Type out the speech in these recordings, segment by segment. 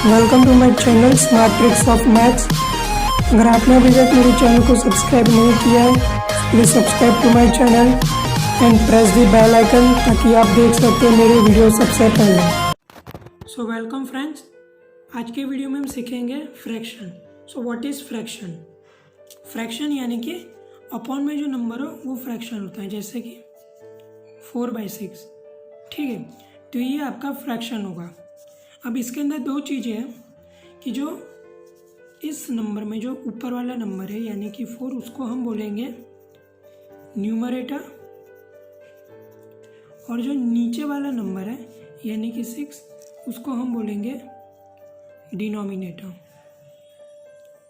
Welcome to my channel smart tricks of maths. अगर आपने अभी तक मेरे चैनल को सब्सक्राइब नहीं किया है please subscribe to my channel and press the bell icon ताकि आप देख सकते हैं मेरे वीडियो सबसे पहले। सो वेलकम फ्रेंड्स, आज के वीडियो में हम सीखेंगे fraction. So what is fraction? Fraction यानी कि अपॉन में जो नंबर हो वो फ्रैक्शन होता है, जैसे कि 4/6। ठीक है, तो ये आपका फ्रैक्शन होगा। अब इसके अंदर दो चीज़ें हैं कि जो इस नंबर में जो ऊपर वाला नंबर है यानी कि 4, उसको हम बोलेंगे न्यूमरेटर, और जो नीचे वाला नंबर है यानी कि 6 उसको हम बोलेंगे डिनोमिनेटर।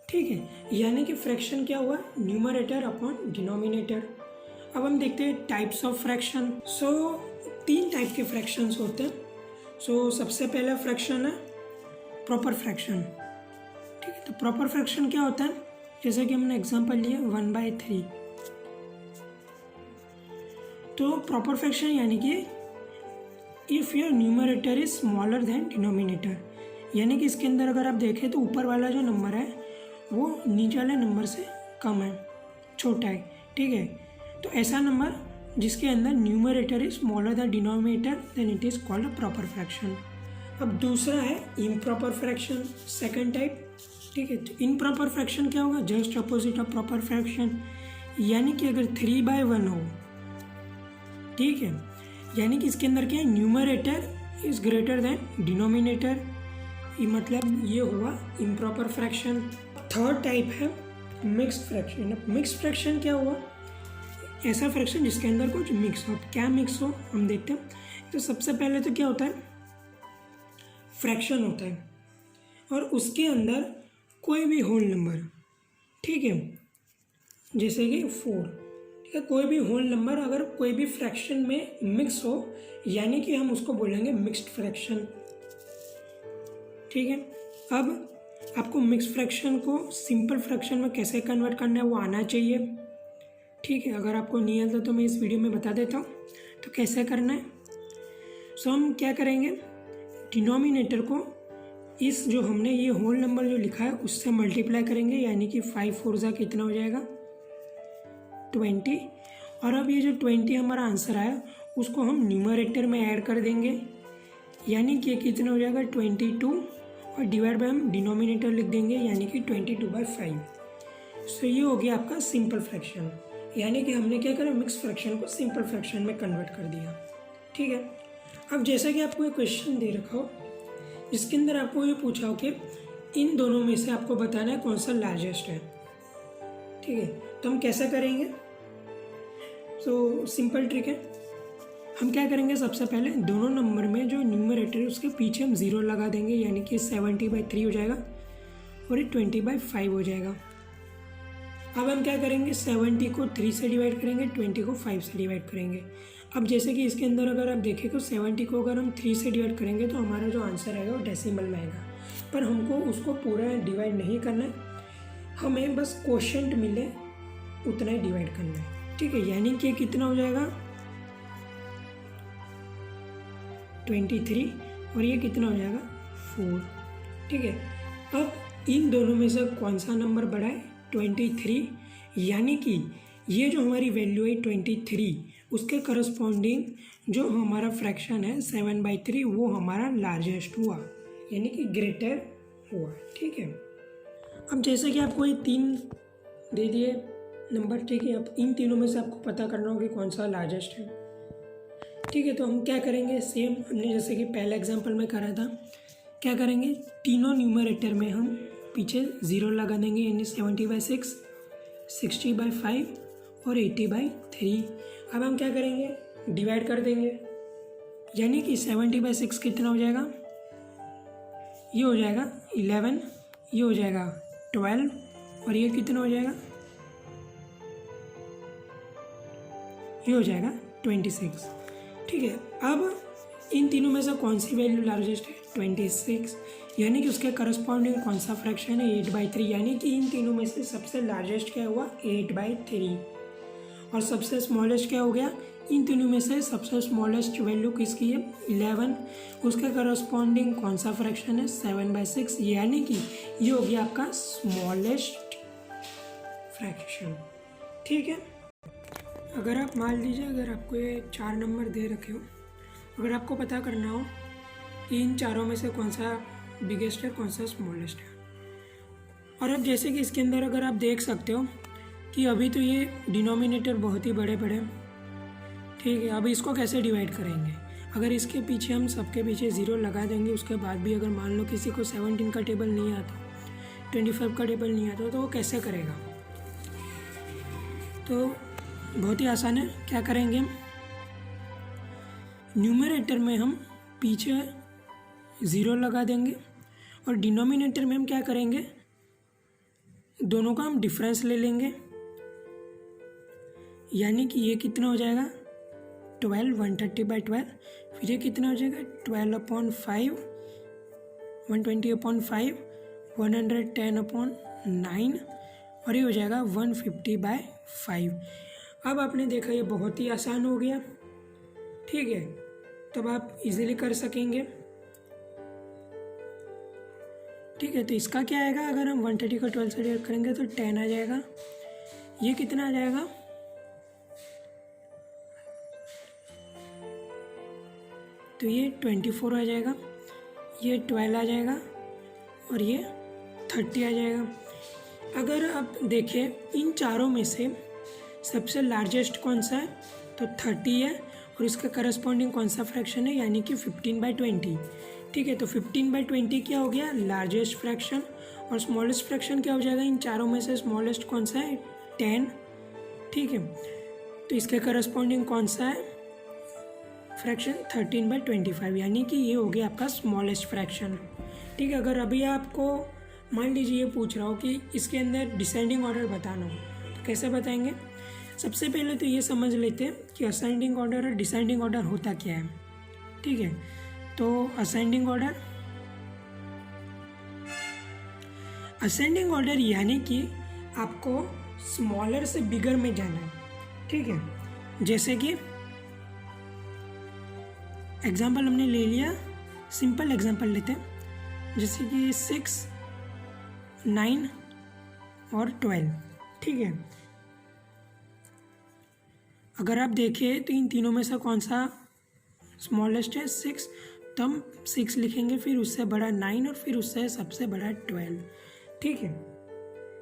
ठीक है, यानी कि फ्रैक्शन क्या हुआ? Numerator upon denominator. अब हम देखते हैं types of fraction. So 3 type के फ्रैक्शंस होते हैं। सो सबसे पहला फ्रैक्शन है प्रॉपर फ्रैक्शन। ठीक है, तो प्रॉपर फ्रैक्शन क्या होता है? जैसे कि हमने एग्जांपल लिया 1/3। तो प्रॉपर फ्रैक्शन यानी कि if your numerator is smaller than denominator, यानी कि इसके अंदर अगर आप देखें तो ऊपर वाला जो नंबर है वो नीचे वाले नंबर से कम है, छोटा है। ठीक है, तो ऐसा नंबर जिसके अंदर numerator is smaller than denominator then it is called a proper fraction. अब दूसरा है इम्प्रॉपर फ्रैक्शन, सेकंड टाइप। ठीक है, तो इम्प्रॉपर फ्रैक्शन क्या होगा? Just opposite of proper fraction. यानी कि अगर 3/1 हो, ठीक है, यानी कि इसके अंदर क्या है? Numerator is greater than denominator, ये मतलब ये हुआ इम्प्रॉपर फ्रैक्शन। थर्ड टाइप है मिक्स्ड फ्रैक्शन। अब मिक्स्ड फ्रैक्शन क्या हुआ? ऐसा फ्रैक्शन जिसके अंदर कुछ मिक्स हो। क्या मिक्स हो हम देखते हैं। तो सबसे पहले तो क्या होता है? फ्रैक्शन होता है और उसके अंदर कोई भी होल नंबर, ठीक है, जैसे कि 4। ठीक है, कोई भी होल नंबर अगर कोई भी फ्रैक्शन में मिक्स हो यानी कि हम उसको बोलेंगे मिक्स्ड फ्रैक्शन। ठीक है, अब आपको मिक्स फ्रैक्शन को सिंपल फ्रैक्शन में कैसे कन्वर्ट करना है वो आना चाहिए। ठीक है, अगर आपको नहीं आता तो मैं इस वीडियो में बता देता हूँ तो कैसे करना है। सो हम क्या करेंगे, डिनोमिनेटर को इस जो हमने ये होल नंबर जो लिखा है उससे मल्टीप्लाई करेंगे, यानी कि 5 4 जा कितना हो जाएगा? 20। और अब ये जो 20 हमारा आंसर आया उसको हम न्यूमरेटर में ऐड कर देंगे, यानी कि कितना हो जाएगा? 22, और डिवाइड बाय हम डिनोमिनेटर लिख देंगे यानी कि 22/5। सो ये हो गया आपका सिंपल फ्रैक्शन, यानी कि हमने क्या करा? मिक्स फ्रैक्शन को सिंपल फ्रैक्शन में कन्वर्ट कर दिया। ठीक है, अब जैसा कि आपको एक क्वेश्चन दे रखा हो जिसके अंदर आपको ये पूछा हो कि इन दोनों में से आपको बताना है कौन सा लार्जेस्ट है। ठीक है, तो हम कैसे करेंगे? सो सिंपल ट्रिक है। हम क्या करेंगे, सबसे पहले दोनों नंबर में जो न्यूमरेटर है उसके पीछे हम 0 लगा देंगे, यानी कि 70/3 हो जाएगा और ये 20/5 हो जाएगा। अब हम क्या करेंगे, 70 को 3 से डिवाइड करेंगे, 20 को 5 से डिवाइड करेंगे। अब जैसे कि इसके अंदर अगर आप देखें तो 70 को अगर हम 3 से डिवाइड करेंगे तो हमारा जो आंसर आएगा वो डेसिमल में आएगा, पर हमको उसको पूरा डिवाइड नहीं करना है, हमें बस क्वोशिएंट मिले उतना ही डिवाइड करना है। ठीक है, यानी कि कितना हो जाएगा? 23, और ये कितना हो जाएगा? 4। ठीक है, अब इन दोनों में से कौन सा नंबर बड़ा है? 23, यानी कि ये जो हमारी वैल्यू है 23 उसके करस्पॉन्डिंग जो हमारा फ्रैक्शन है 7/3 वो हमारा लार्जेस्ट हुआ, यानी कि ग्रेटर हुआ। ठीक है, अब जैसे कि आपको ये 3 दे दिए नंबर, ठीक है, अब इन तीनों में से आपको पता करना होगा कि कौन सा लार्जेस्ट है। ठीक है, तो हम क्या करेंगे, सेम हमने जैसे कि पहले एग्जांपल में करा था, क्या करेंगे, तीनों न्यूमरेटर में हम पीछे 0 लगा देंगे, यानी 70/6, 60/5 और 80/3। अब हम क्या करेंगे, डिवाइड कर देंगे, यानी कि 70/6 कितना हो जाएगा? ये हो जाएगा 11, ये हो जाएगा 12, और ये कितना हो जाएगा? ये हो जाएगा 26। ठीक है, अब इन तीनों में से कौन सी वैल्यू लार्जेस्ट है? 26, यानी कि उसके करस्पॉन्डिंग कौन सा फ्रैक्शन है? 8/3, यानी कि इन तीनों में से सबसे लार्जेस्ट क्या हुआ? 8/3, और सबसे स्मॉलेस्ट क्या हो गया? इन तीनों में से सबसे स्मॉलेस्ट वैल्यू किसकी है 11, उसके करस्पॉन्डिंग कौन सा फ्रैक्शन है 7/6, यानी कि ये हो गया आपका स्मॉलेस्ट फ्रैक्शन। ठीक है, अगर आप मान लीजिए अगर आपको ये 4 नंबर दे रखे हो, अगर आपको पता करना हो कि इन चारों में से कौन सा बिगेस्ट है कौन सा स्मॉलेस्ट है, और अब जैसे कि इसके अंदर अगर आप देख सकते हो कि अभी तो ये डिनोमिनेटर बहुत ही बड़े बड़े, ठीक है। अब इसको कैसे डिवाइड करेंगे, अगर इसके पीछे हम सबके पीछे 0 लगा देंगे, उसके बाद भी अगर मान लो किसी को 17 का टेबल नहीं आता, 25 का टेबल नहीं आता, तो वो कैसे करेगा। तो बहुत ही आसान है, क्या करेंगे हम न्यूमरेटर में हम पीछे 0 लगा देंगे और डिनोमिनेटर में हम क्या करेंगे दोनों का हम डिफरेंस ले लेंगे, यानी कि ये कितना हो जाएगा 12, 130/12, फिर ये कितना हो जाएगा 12/5, 120/5, 110/9 और ये हो जाएगा 150/5। अब आपने देखा ये बहुत ही आसान हो गया, ठीक है। तब आप इजीली कर सकेंगे, ठीक है। तो इसका क्या आएगा, अगर हम 130 को 12 से डिवाइड करेंगे तो 10 आ जाएगा, ये कितना आ जाएगा तो ये 24 आ जाएगा, ये 12 आ जाएगा और ये 30 आ जाएगा। अगर आप देखें इन चारों में से सबसे लार्जेस्ट कौन सा है तो 30 है, और इसका करस्पॉन्डिंग कौन सा फ्रैक्शन है यानी कि 15/20, ठीक है। तो 15/20 क्या हो गया लार्जेस्ट फ्रैक्शन, और स्मॉलेस्ट फ्रैक्शन क्या हो जाएगा इन चारों में से स्मॉलेस्ट कौन सा है 10, ठीक है। तो इसके करस्पॉन्डिंग कौन सा है फ्रैक्शन 13/25, यानी कि ये हो गया आपका स्मॉलेस्ट फ्रैक्शन, ठीक है। अगर अभी आपको मान लीजिए ये पूछ रहा हो कि इसके अंदर डिसेंडिंग ऑर्डर बताना हो तो कैसे बताएंगे। सबसे पहले तो ये समझ लेते हैं कि असेंडिंग ऑर्डर और डिसेंडिंग ऑर्डर होता क्या है, ठीक है। तो असेंडिंग ऑर्डर यानी कि आपको स्मॉलर से बिगर में जाना है, ठीक है। जैसे कि एग्जाम्पल हमने ले लिया, सिंपल एग्जाम्पल लेते हैं, जैसे कि 6, 9 और 12, ठीक है। अगर आप देखें तो इन तीनों में से कौन सा स्मॉलेस्ट है 6, तो हम 6 लिखेंगे, फिर उससे बड़ा 9 और फिर उससे सबसे बड़ा 12, ठीक है।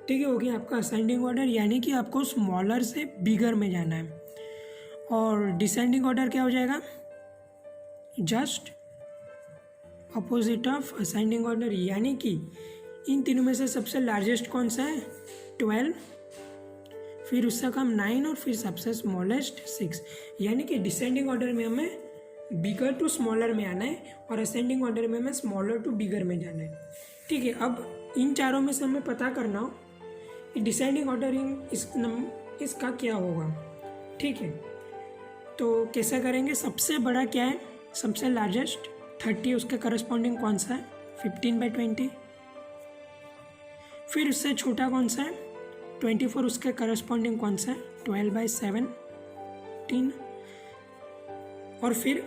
ठीक है, हो गया आपका असेंडिंग ऑर्डर, यानी कि आपको स्मॉलर से बिगर में जाना है। और डिसेंडिंग ऑर्डर क्या हो जाएगा just opposite of ascending order, यानी कि इन तीनों में से सबसे लार्जेस्ट कौन सा है 12, फिर उससे कम 9 और फिर सबसे स्मॉलेस्ट 6, यानी कि डिसेंडिंग ऑर्डर में हमें बिगर टू स्मॉलर में आना है और असेंडिंग ऑर्डर में हमें स्मॉलर टू बिगर में जाना है, ठीक है। अब इन चारों में से हमें पता करना हो कि डिसेंडिंग ऑर्डरिंग इसका क्या होगा, ठीक है। तो कैसे करेंगे, सबसे बड़ा क्या है सबसे लार्जेस्ट 30, उसके करस्पॉन्डिंग कौन सा है 15/20, फिर उससे छोटा कौन सा है 24, उसके करस्पॉन्डिंग कौन सा है 12/17, और फिर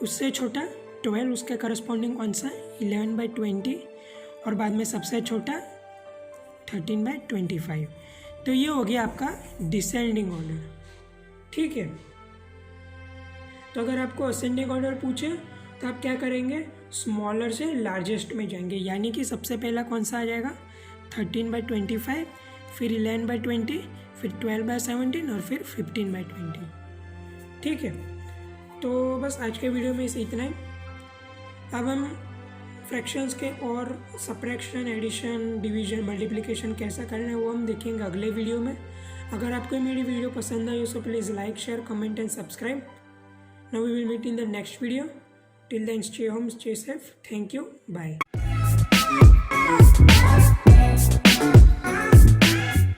उससे छोटा 12, उसके करस्पॉन्डिंग कौन सा है 11/20, और बाद में सबसे छोटा 13/25। तो ये हो गया आपका डिसेंडिंग ऑर्डर, ठीक है। तो अगर आपको असेंडिंग ऑर्डर पूछे तो आप क्या करेंगे स्मॉलर से लार्जेस्ट में जाएंगे, यानी कि सबसे पहला कौन सा आ जाएगा 13/25, फिर 11/20, फिर 12/17 और फिर 15/20, ठीक है। तो बस आज के वीडियो में इसे इतना ही। अब हम फ्रैक्शंस के और सब्ट्रैक्शन, एडिशन, डिवीजन, मल्टीप्लिकेशन कैसा करना है वो हम देखेंगे अगले वीडियो में। अगर आपको मेरी वीडियो पसंद आई हो तो please like, share, comment and subscribe. Now we will meet in the next video. Till then, stay home, stay safe. Thank you. Bye.